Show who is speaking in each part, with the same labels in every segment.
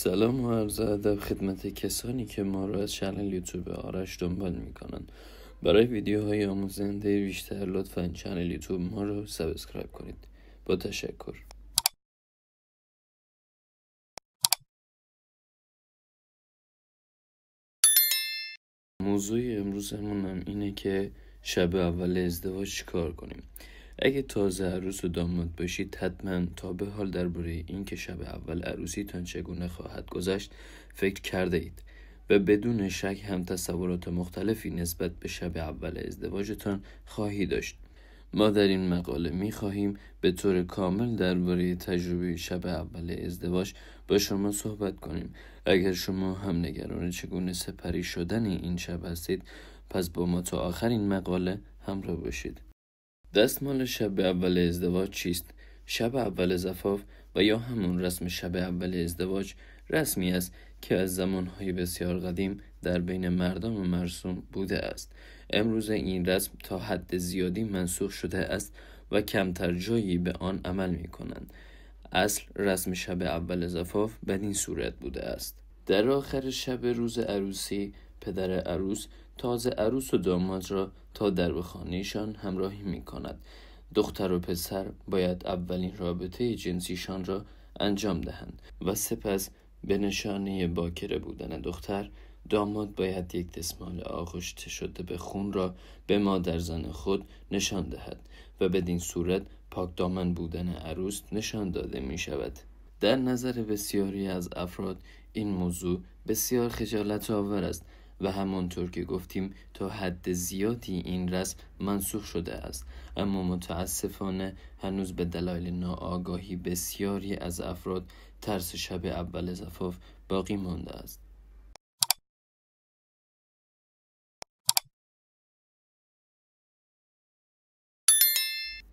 Speaker 1: سلام و عرض ادب خدمت کسانی که ما را از چنل یوتیوب آرش دنبال میکنن. برای ویدیوهای آموزنده بیشتر لطفاً چنل یوتیوب ما را سابسکرایب کنید. با تشکر. موضوع امروزمون هم اینه که شب اول ازدواج چیکار کنیم. اگه تازه عروس و داماد باشید حتما تا به حال درباره این که شب اول عروسیتان چگونه خواهد گذشت فکر کرده اید و بدون شک هم تصورات مختلفی نسبت به شب اول ازدواجتان خواهی داشت. ما در این مقاله می خواهیم به طور کامل درباره تجربه شب اول ازدواج با شما صحبت کنیم. اگر شما هم نگران چگونه سپری شدن این شب هستید پس با ما تا آخر این مقاله همراه باشید. دستمال شب اول ازدواج چیست؟ شب اول زفاف و یا همون رسم شب اول ازدواج رسمی است که از زمانهای بسیار قدیم در بین مردم و مرسوم بوده است. امروز این رسم تا حد زیادی منسوخ شده است و کمتر جایی به آن عمل می کنند. اصل رسم شب اول زفاف بدین صورت بوده است: در آخر شب روز عروسی پدر عروس تازه عروس و داماد را تا در خانه‌شان همراهی می کند. دختر و پسر باید اولین رابطه جنسیشان را انجام دهند و سپس به نشانه باکره بودن دختر داماد باید یک دستمال آغشته شده به خون را به مادر زن خود نشان دهد و بدین صورت پاک دامن بودن عروس نشان داده می شود. در نظر بسیاری از افراد این موضوع بسیار خجالت آور است و همانطور که گفتیم تا حد زیادی این رسم منسوخ شده است، اما متاسفانه هنوز به دلایل ناآگاهی بسیاری از افراد ترس شب اول زفاف باقی مانده است.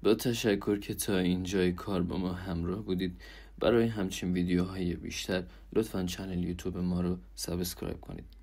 Speaker 1: با تشکر که تا اینجای کار با ما همراه بودید. برای همچین ویدیوهای بیشتر لطفاً چنل یوتیوب ما رو سابسکرایب کنید.